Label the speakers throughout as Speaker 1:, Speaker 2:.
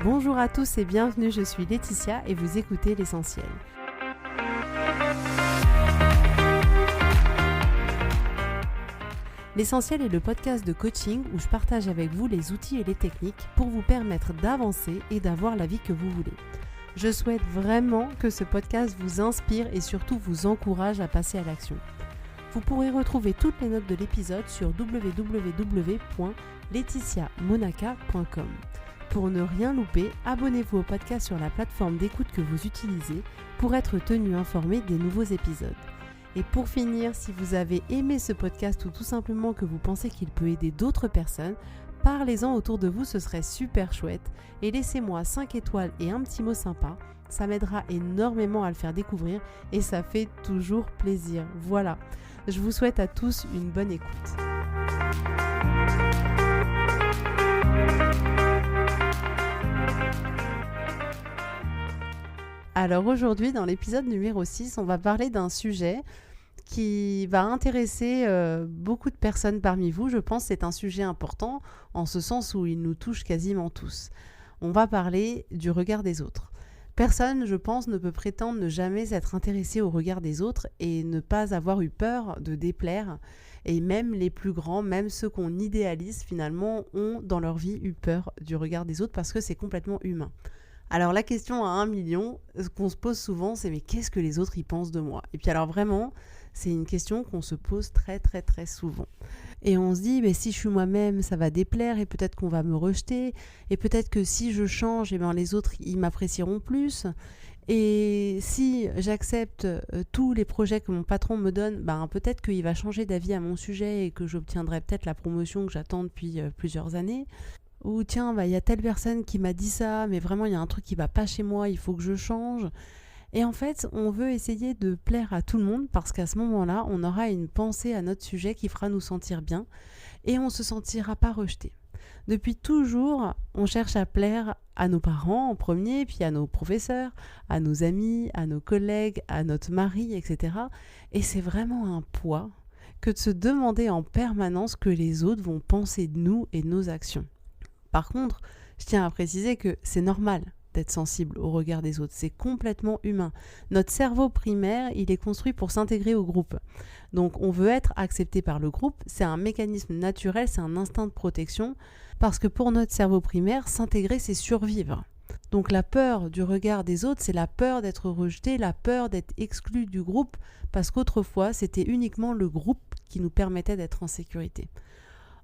Speaker 1: Bonjour à tous et bienvenue, je suis Laetitia et vous écoutez L'Essentiel. L'Essentiel est le podcast de coaching où je partage avec vous les outils et les techniques pour vous permettre d'avancer et d'avoir la vie que vous voulez. Je souhaite vraiment que ce podcast vous inspire et surtout vous encourage à passer à l'action. Vous pourrez retrouver toutes les notes de l'épisode sur www.laetitiamonaca.com. Pour ne rien louper, abonnez-vous au podcast sur la plateforme d'écoute que vous utilisez pour être tenu informé des nouveaux épisodes. Et pour finir, si vous avez aimé ce podcast ou tout simplement que vous pensez qu'il peut aider d'autres personnes, parlez-en autour de vous, ce serait super chouette. Et laissez-moi 5 étoiles et un petit mot sympa, ça m'aidera énormément à le faire découvrir et ça fait toujours plaisir. Voilà, je vous souhaite à tous une bonne écoute. Alors aujourd'hui, dans l'épisode numéro 6, on va parler d'un sujet qui va intéresser beaucoup de personnes parmi vous. Je pense que c'est un sujet important en ce sens où il nous touche quasiment tous. On va parler du regard des autres. Personne, je pense, ne peut prétendre ne jamais être intéressé au regard des autres et ne pas avoir eu peur de déplaire. Et même les plus grands, même ceux qu'on idéalise finalement, ont dans leur vie eu peur du regard des autres parce que c'est complètement humain. Alors la question à 1 million, ce qu'on se pose souvent, c'est mais qu'est-ce que les autres y pensent de moi ? Et puis alors vraiment, c'est une question qu'on se pose très souvent. Et on se dit, si je suis moi-même, ça va déplaire et peut-être qu'on va me rejeter. Et peut-être que si je change, les autres, ils m'apprécieront plus. Et si j'accepte tous les projets que mon patron me donne, peut-être qu'il va changer d'avis à mon sujet et que j'obtiendrai peut-être la promotion que j'attends depuis plusieurs années. Ou tiens, il y a telle personne qui m'a dit ça, mais vraiment il y a un truc qui va pas chez moi, il faut que je change. Et en fait, on veut essayer de plaire à tout le monde parce qu'à ce moment-là, on aura une pensée à notre sujet qui fera nous sentir bien et on ne se sentira pas rejeté. Depuis toujours, on cherche à plaire à nos parents en premier, puis à nos professeurs, à nos amis, à nos collègues, à notre mari, etc. Et c'est vraiment un poids que de se demander en permanence que les autres vont penser de nous et de nos actions. Par contre, je tiens à préciser que c'est normal d'être sensible au regard des autres. C'est complètement humain. Notre cerveau primaire, il est construit pour s'intégrer au groupe. Donc, on veut être accepté par le groupe. C'est un mécanisme naturel, c'est un instinct de protection. Parce que pour notre cerveau primaire, s'intégrer, c'est survivre. Donc, la peur du regard des autres, c'est la peur d'être rejeté, la peur d'être exclu du groupe. Parce qu'autrefois, c'était uniquement le groupe qui nous permettait d'être en sécurité.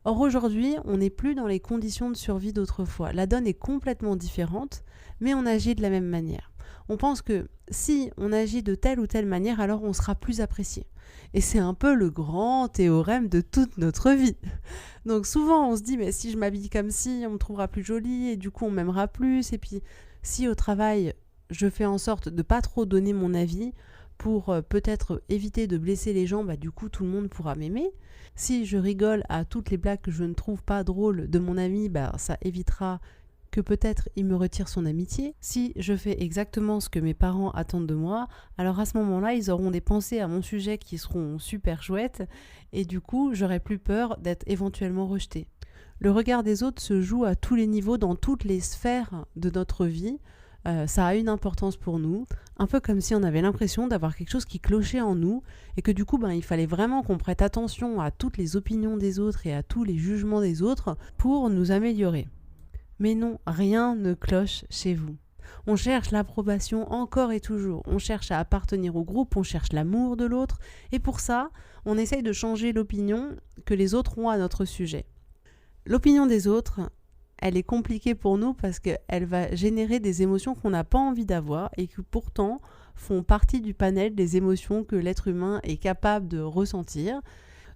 Speaker 1: Or aujourd'hui, on n'est plus dans les conditions de survie d'autrefois. La donne est complètement différente, mais on agit de la même manière. On pense que si on agit de telle ou telle manière, alors on sera plus apprécié. Et c'est un peu le grand théorème de toute notre vie. Donc souvent on se dit, mais si je m'habille comme ci, on me trouvera plus jolie et du coup on m'aimera plus. Et puis si au travail, je fais en sorte de ne pas trop donner mon avis, pour peut-être éviter de blesser les gens, du coup tout le monde pourra m'aimer. Si je rigole à toutes les blagues que je ne trouve pas drôles de mon ami, ça évitera que peut-être il me retire son amitié. Si je fais exactement ce que mes parents attendent de moi, alors à ce moment-là, ils auront des pensées à mon sujet qui seront super chouettes et du coup, j'aurai plus peur d'être éventuellement rejetée. Le regard des autres se joue à tous les niveaux, dans toutes les sphères de notre vie. Ça a une importance pour nous, un peu comme si on avait l'impression d'avoir quelque chose qui clochait en nous et que du coup il fallait vraiment qu'on prête attention à toutes les opinions des autres et à tous les jugements des autres pour nous améliorer. Mais non, rien ne cloche chez vous. On cherche l'approbation encore et toujours, on cherche à appartenir au groupe, on cherche l'amour de l'autre et pour ça, on essaye de changer l'opinion que les autres ont à notre sujet. L'opinion des autres, elle est compliquée pour nous parce qu'elle va générer des émotions qu'on n'a pas envie d'avoir et qui pourtant font partie du panel des émotions que l'être humain est capable de ressentir.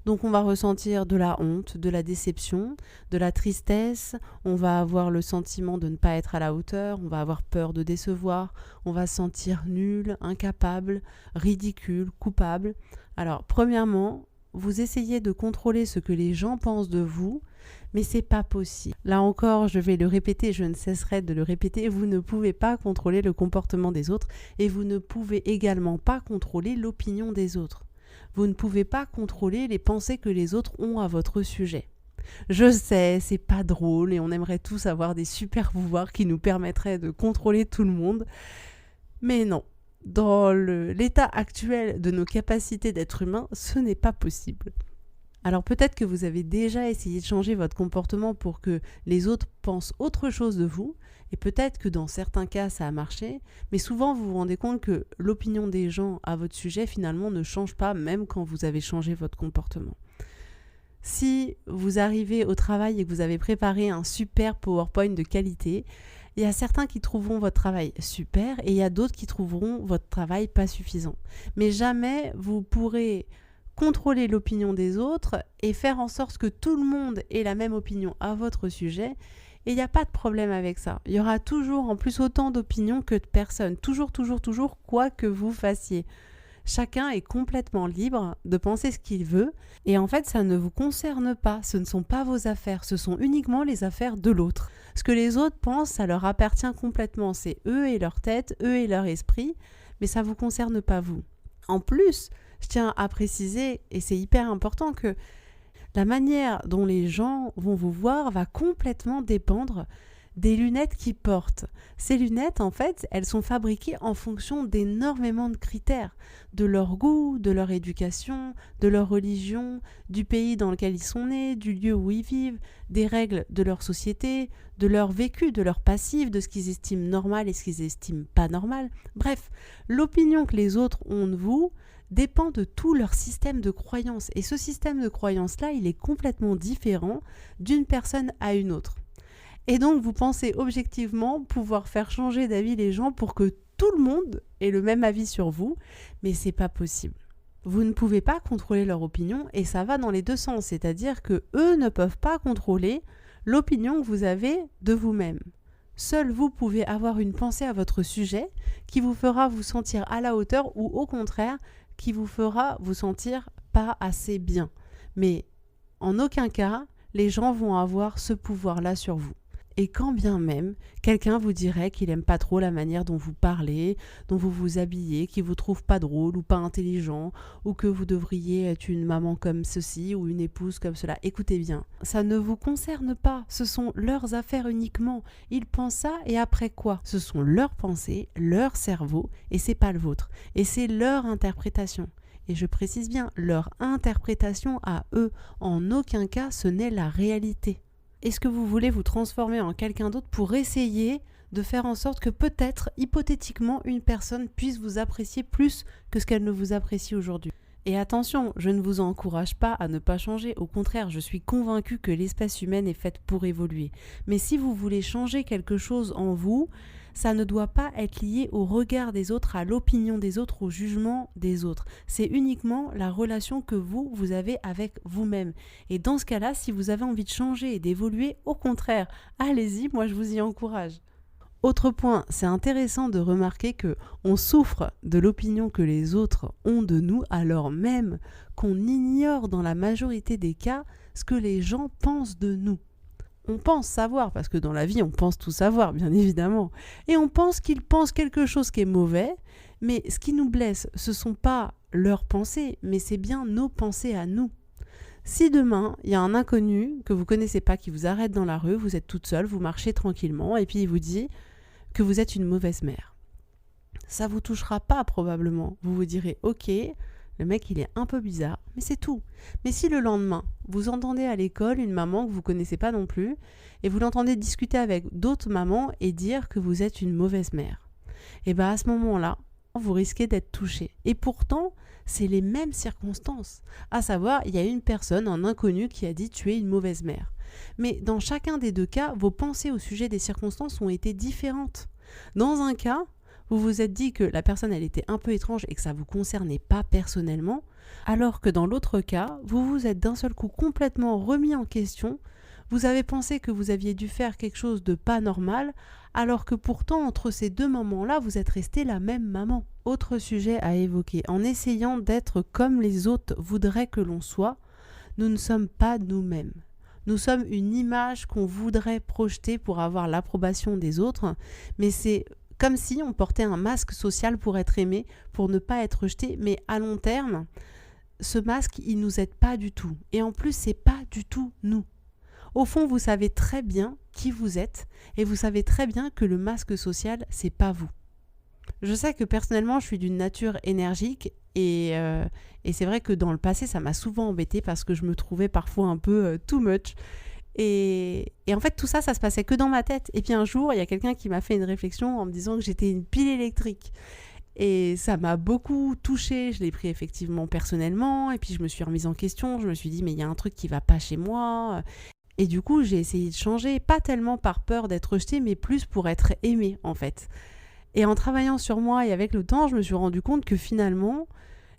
Speaker 1: Donc on va ressentir de la honte, de la déception, de la tristesse, on va avoir le sentiment de ne pas être à la hauteur, on va avoir peur de décevoir, on va se sentir nul, incapable, ridicule, coupable. Alors premièrement, vous essayez de contrôler ce que les gens pensent de vous, mais c'est pas possible. Là encore, je vais le répéter, je ne cesserai de le répéter, vous ne pouvez pas contrôler le comportement des autres et vous ne pouvez également pas contrôler l'opinion des autres. Vous ne pouvez pas contrôler les pensées que les autres ont à votre sujet. Je sais, c'est pas drôle et on aimerait tous avoir des super pouvoirs qui nous permettraient de contrôler tout le monde. Mais non, dans l'état actuel de nos capacités d'être humain, ce n'est pas possible. Alors peut-être que vous avez déjà essayé de changer votre comportement pour que les autres pensent autre chose de vous, et peut-être que dans certains cas ça a marché, mais souvent vous vous rendez compte que l'opinion des gens à votre sujet finalement ne change pas même quand vous avez changé votre comportement. Si vous arrivez au travail et que vous avez préparé un super PowerPoint de qualité, il y a certains qui trouveront votre travail super et il y a d'autres qui trouveront votre travail pas suffisant. Mais jamais vous pourrez contrôler l'opinion des autres et faire en sorte que tout le monde ait la même opinion à votre sujet. Et il n'y a pas de problème avec ça. Il y aura toujours en plus autant d'opinions que de personnes. Toujours, quoi que vous fassiez. Chacun est complètement libre de penser ce qu'il veut. Et en fait, ça ne vous concerne pas. Ce ne sont pas vos affaires. Ce sont uniquement les affaires de l'autre. Ce que les autres pensent, ça leur appartient complètement. C'est eux et leur tête, eux et leur esprit. Mais ça ne vous concerne pas vous. En plus, je tiens à préciser, et c'est hyper important, que la manière dont les gens vont vous voir va complètement dépendre des lunettes qu'ils portent. Ces lunettes, en fait, elles sont fabriquées en fonction d'énormément de critères, de leur goût, de leur éducation, de leur religion, du pays dans lequel ils sont nés, du lieu où ils vivent, des règles de leur société, de leur vécu, de leur passif, de ce qu'ils estiment normal et ce qu'ils estiment pas normal. Bref, l'opinion que les autres ont de vous dépend de tout leur système de croyance. Et ce système de croyance-là, il est complètement différent d'une personne à une autre. Et donc, vous pensez objectivement pouvoir faire changer d'avis les gens pour que tout le monde ait le même avis sur vous, mais c'est pas possible. Vous ne pouvez pas contrôler leur opinion et ça va dans les deux sens, c'est-à-dire que eux ne peuvent pas contrôler l'opinion que vous avez de vous-même. Seul vous pouvez avoir une pensée à votre sujet qui vous fera vous sentir à la hauteur ou au contraire qui vous fera vous sentir pas assez bien. Mais en aucun cas, les gens vont avoir ce pouvoir-là sur vous. Et quand bien même, quelqu'un vous dirait qu'il n'aime pas trop la manière dont vous parlez, dont vous vous habillez, qu'il vous trouve pas drôle ou pas intelligent, ou que vous devriez être une maman comme ceci ou une épouse comme cela. Écoutez bien, ça ne vous concerne pas. Ce sont leurs affaires uniquement. Ils pensent ça et après quoi? Ce sont leurs pensées, leur cerveau et c'est pas le vôtre. Et c'est leur interprétation. Et je précise bien, leur interprétation à eux. En aucun cas, ce n'est la réalité. Est-ce que vous voulez vous transformer en quelqu'un d'autre pour essayer de faire en sorte que peut-être, hypothétiquement, une personne puisse vous apprécier plus que ce qu'elle ne vous apprécie aujourd'hui? Et attention, je ne vous encourage pas à ne pas changer. Au contraire, je suis convaincue que l'espèce humaine est faite pour évoluer. Mais si vous voulez changer quelque chose en vous, ça ne doit pas être lié au regard des autres, à l'opinion des autres, au jugement des autres. C'est uniquement la relation que vous avez avec vous-même. Et dans ce cas-là, si vous avez envie de changer et d'évoluer, au contraire, allez-y, moi je vous y encourage. Autre point, c'est intéressant de remarquer que on souffre de l'opinion que les autres ont de nous alors même qu'on ignore dans la majorité des cas ce que les gens pensent de nous. On pense savoir, parce que dans la vie, on pense tout savoir, bien évidemment. Et on pense qu'ils pensent quelque chose qui est mauvais, mais ce qui nous blesse, ce ne sont pas leurs pensées, mais c'est bien nos pensées à nous. Si demain, il y a un inconnu que vous ne connaissez pas qui vous arrête dans la rue, vous êtes toute seule, vous marchez tranquillement, et puis il vous dit que vous êtes une mauvaise mère. Ça ne vous touchera pas probablement. Vous vous direz « Ok, le mec il est un peu bizarre, mais c'est tout ». Mais si le lendemain, vous entendez à l'école une maman que vous ne connaissez pas non plus, et vous l'entendez discuter avec d'autres mamans et dire que vous êtes une mauvaise mère, et bien à ce moment-là, vous risquez d'être touché. Et pourtant, c'est les mêmes circonstances. À savoir, il y a une personne, un inconnu, qui a dit « tu es une mauvaise mère ». Mais dans chacun des deux cas, vos pensées au sujet des circonstances ont été différentes. Dans un cas, vous vous êtes dit que la personne elle était un peu étrange et que ça ne vous concernait pas personnellement, alors que dans l'autre cas, vous vous êtes d'un seul coup complètement remis en question, vous avez pensé que vous aviez dû faire quelque chose de pas normal, alors que pourtant entre ces deux moments-là, vous êtes resté la même maman. Autre sujet à évoquer, en essayant d'être comme les autres voudraient que l'on soit, nous ne sommes pas nous-mêmes. Nous sommes une image qu'on voudrait projeter pour avoir l'approbation des autres, mais c'est comme si on portait un masque social pour être aimé, pour ne pas être rejeté, mais à long terme, ce masque, il nous aide pas du tout. Et en plus, c'est pas du tout nous. Au fond, vous savez très bien qui vous êtes et vous savez très bien que le masque social, c'est pas vous. Je sais que personnellement, je suis d'une nature énergique et c'est vrai que dans le passé, ça m'a souvent embêtée parce que je me trouvais parfois un peu too much. Et en fait, tout ça, ça se passait que dans ma tête. Et puis un jour, il y a quelqu'un qui m'a fait une réflexion en me disant que j'étais une pile électrique. Et ça m'a beaucoup touchée. Je l'ai pris effectivement personnellement. Et puis je me suis remise en question. Je me suis dit, mais il y a un truc qui va pas chez moi. Et du coup, j'ai essayé de changer, pas tellement par peur d'être rejetée, mais plus pour être aimée, en fait. Et en travaillant sur moi et avec le temps, je me suis rendu compte que finalement,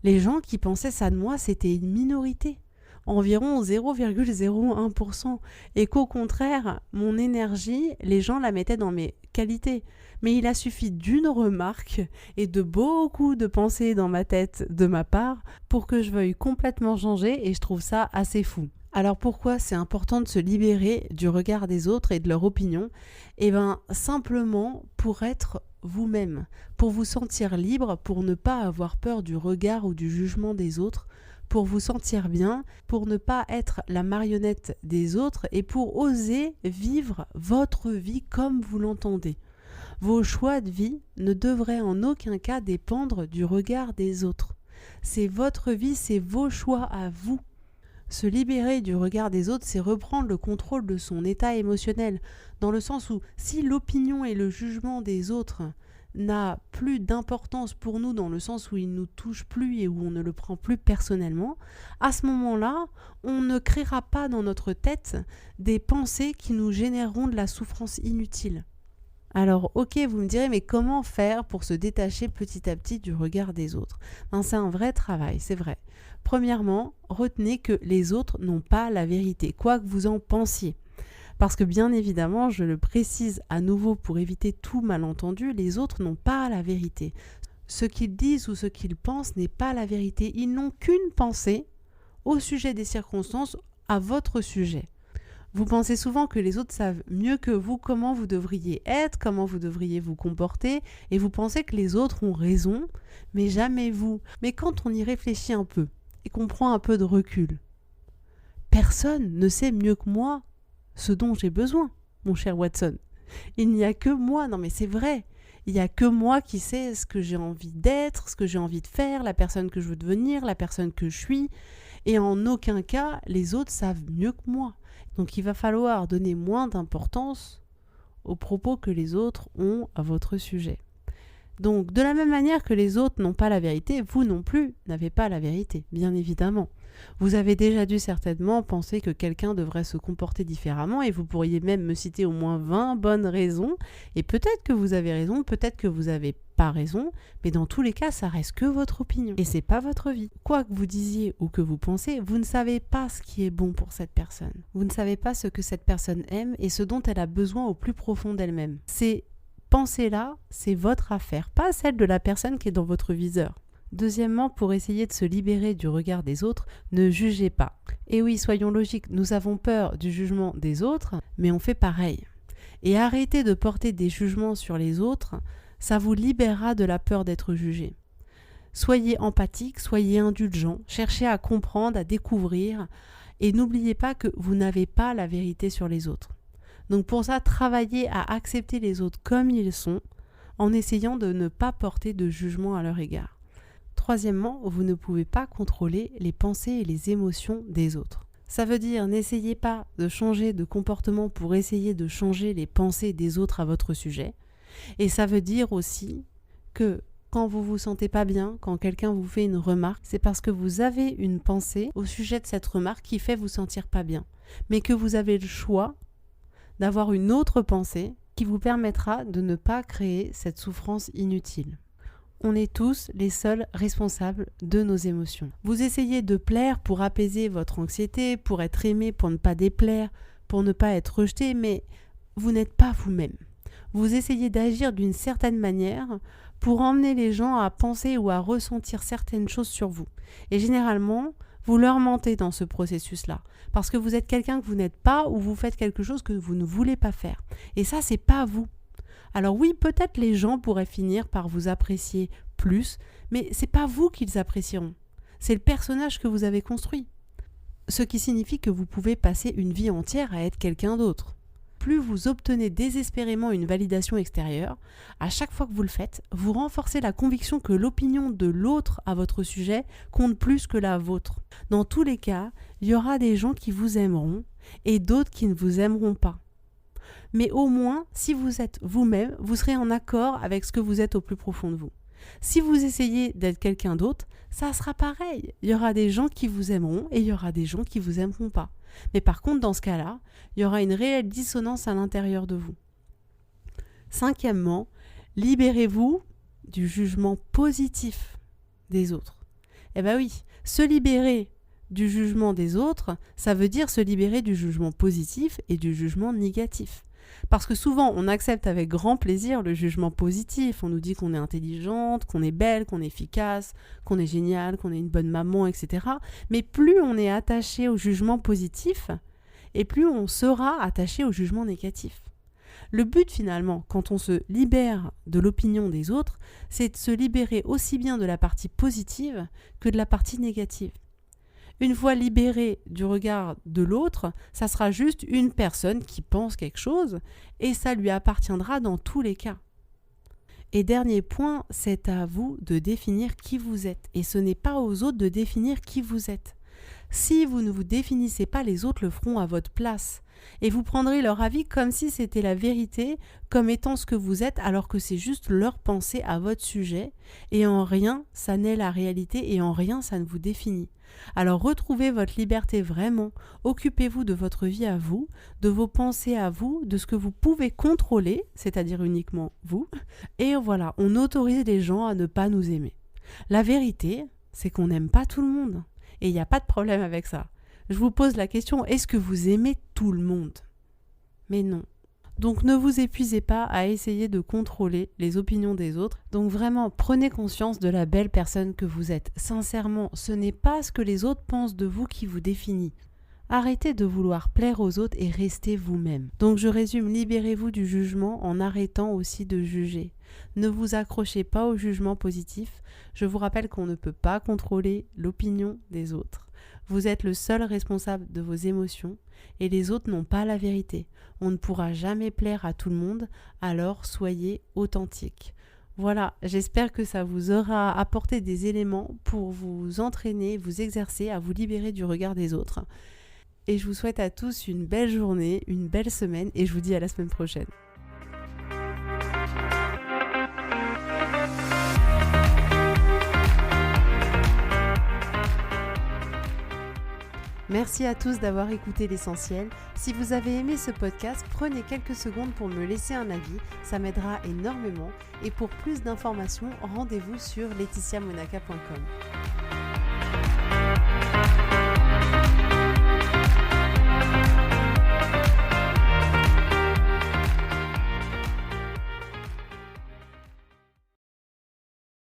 Speaker 1: les gens qui pensaient ça de moi, c'était une minorité. Environ 0,01%. Et qu'au contraire, mon énergie, les gens la mettaient dans mes qualités. Mais il a suffi d'une remarque et de beaucoup de pensées dans ma tête de ma part pour que je veuille complètement changer et je trouve ça assez fou. Alors pourquoi c'est important de se libérer du regard des autres et de leur opinion ? Eh bien, simplement pour être vous-même, pour vous sentir libre, pour ne pas avoir peur du regard ou du jugement des autres, pour vous sentir bien, pour ne pas être la marionnette des autres et pour oser vivre votre vie comme vous l'entendez. Vos choix de vie ne devraient en aucun cas dépendre du regard des autres. C'est votre vie, c'est vos choix à vous. Se libérer du regard des autres, c'est reprendre le contrôle de son état émotionnel, dans le sens où si l'opinion et le jugement des autres n'a plus d'importance pour nous, dans le sens où il ne nous touche plus et où on ne le prend plus personnellement, à ce moment-là, on ne créera pas dans notre tête des pensées qui nous généreront de la souffrance inutile. Alors ok, vous me direz, mais comment faire pour se détacher petit à petit du regard des autres ? C'est un vrai travail, c'est vrai. Premièrement, retenez que les autres n'ont pas la vérité, quoi que vous en pensiez. Parce que bien évidemment, je le précise à nouveau pour éviter tout malentendu, les autres n'ont pas la vérité. Ce qu'ils disent ou ce qu'ils pensent n'est pas la vérité. Ils n'ont qu'une pensée au sujet des circonstances, à votre sujet. Vous pensez souvent que les autres savent mieux que vous comment vous devriez être, comment vous devriez vous comporter, et vous pensez que les autres ont raison, mais jamais vous. Mais quand on y réfléchit un peu, et qu'on prend un peu de recul, personne ne sait mieux que moi ce dont j'ai besoin, mon cher Watson. Il n'y a que moi, non mais c'est vrai, il n'y a que moi qui sais ce que j'ai envie d'être, ce que j'ai envie de faire, la personne que je veux devenir, la personne que je suis, et en aucun cas les autres savent mieux que moi. Donc il va falloir donner moins d'importance aux propos que les autres ont à votre sujet. Donc de la même manière que les autres n'ont pas la vérité, vous non plus n'avez pas la vérité, bien évidemment. Vous avez déjà dû certainement penser que quelqu'un devrait se comporter différemment et vous pourriez même me citer au moins 20 bonnes raisons. Et peut-être que vous avez raison, peut-être que vous n'avez pas raison, mais dans tous les cas, ça reste que votre opinion. Et c'est pas votre vie. Quoi que vous disiez ou que vous pensez, vous ne savez pas ce qui est bon pour cette personne. Vous ne savez pas ce que cette personne aime et ce dont elle a besoin au plus profond d'elle-même. Ces pensées-là, c'est votre affaire, pas celle de la personne qui est dans votre viseur. Deuxièmement, pour essayer de se libérer du regard des autres, ne jugez pas. Et oui, soyons logiques, nous avons peur du jugement des autres, mais on fait pareil. Et arrêtez de porter des jugements sur les autres, ça vous libérera de la peur d'être jugé. Soyez empathique, soyez indulgent, cherchez à comprendre, à découvrir, et n'oubliez pas que vous n'avez pas la vérité sur les autres. Donc pour ça, travaillez à accepter les autres comme ils sont, en essayant de ne pas porter de jugement à leur égard. Troisièmement, vous ne pouvez pas contrôler les pensées et les émotions des autres. Ça veut dire, n'essayez pas de changer de comportement pour essayer de changer les pensées des autres à votre sujet. Et ça veut dire aussi que quand vous vous sentez pas bien, quand quelqu'un vous fait une remarque, c'est parce que vous avez une pensée au sujet de cette remarque qui fait vous sentir pas bien. Mais que vous avez le choix d'avoir une autre pensée qui vous permettra de ne pas créer cette souffrance inutile. On est tous les seuls responsables de nos émotions. Vous essayez de plaire pour apaiser votre anxiété, pour être aimé, pour ne pas déplaire, pour ne pas être rejeté, mais vous n'êtes pas vous-même. Vous essayez d'agir d'une certaine manière pour emmener les gens à penser ou à ressentir certaines choses sur vous. Et généralement, vous leur mentez dans ce processus-là, parce que vous êtes quelqu'un que vous n'êtes pas ou vous faites quelque chose que vous ne voulez pas faire. Et ça, c'est pas vous. Alors oui, peut-être les gens pourraient finir par vous apprécier plus, mais c'est pas vous qu'ils apprécieront. C'est le personnage que vous avez construit. ce qui signifie que vous pouvez passer une vie entière à être quelqu'un d'autre. Plus vous obtenez désespérément une validation extérieure, à chaque fois que vous le faites, vous renforcez la conviction que l'opinion de l'autre à votre sujet compte plus que la vôtre. Dans tous les cas, il y aura des gens qui vous aimeront et d'autres qui ne vous aimeront pas. Mais au moins, si vous êtes vous-même, vous serez en accord avec ce que vous êtes au plus profond de vous. Si vous essayez d'être quelqu'un d'autre, ça sera pareil. Il y aura des gens qui vous aimeront et il y aura des gens qui vous aimeront pas. Mais par contre, dans ce cas-là, il y aura une réelle dissonance à l'intérieur de vous. Cinquièmement, libérez-vous du jugement positif des autres. Eh bien oui, se libérer du jugement des autres, ça veut dire se libérer du jugement positif et du jugement négatif. Parce que souvent, on accepte avec grand plaisir le jugement positif. On nous dit qu'on est intelligente, qu'on est belle, qu'on est efficace, qu'on est géniale, qu'on est une bonne maman, etc. Mais plus on est attaché au jugement positif, et plus on sera attaché au jugement négatif. Le but finalement, quand on se libère de l'opinion des autres, c'est de se libérer aussi bien de la partie positive que de la partie négative. Une fois libéré du regard de l'autre, ça sera juste une personne qui pense quelque chose et ça lui appartiendra dans tous les cas. Et dernier point, c'est à vous de définir qui vous êtes et ce n'est pas aux autres de définir qui vous êtes. Si vous ne vous définissez pas, les autres le feront à votre place et vous prendrez leur avis comme si c'était la vérité, comme étant ce que vous êtes, alors que c'est juste leur pensée à votre sujet et en rien ça n'est la réalité et en rien ça ne vous définit. Alors retrouvez votre liberté vraiment, occupez-vous de votre vie à vous, de vos pensées à vous, de ce que vous pouvez contrôler, c'est-à-dire uniquement vous, et voilà, on autorise les gens à ne pas nous aimer. La vérité, c'est qu'on n'aime pas tout le monde, et il n'y a pas de problème avec ça. Je vous pose la question, est-ce que vous aimez tout le monde ? Mais non. Donc ne vous épuisez pas à essayer de contrôler les opinions des autres. Donc vraiment, prenez conscience de la belle personne que vous êtes. Sincèrement, ce n'est pas ce que les autres pensent de vous qui vous définit. Arrêtez de vouloir plaire aux autres et restez vous-même. Donc je résume, libérez-vous du jugement en arrêtant aussi de juger. Ne vous accrochez pas au jugement positif. Je vous rappelle qu'on ne peut pas contrôler l'opinion des autres. Vous êtes le seul responsable de vos émotions et les autres n'ont pas la vérité. On ne pourra jamais plaire à tout le monde, alors soyez authentique. Voilà, j'espère que ça vous aura apporté des éléments pour vous entraîner, vous exercer à vous libérer du regard des autres. Et je vous souhaite à tous une belle journée, une belle semaine et je vous dis à la semaine prochaine. Merci à tous d'avoir écouté l'essentiel. Si vous avez aimé ce podcast, prenez quelques secondes pour me laisser un avis, ça m'aidera énormément. Et pour plus d'informations, rendez-vous sur laetitiamonaca.com.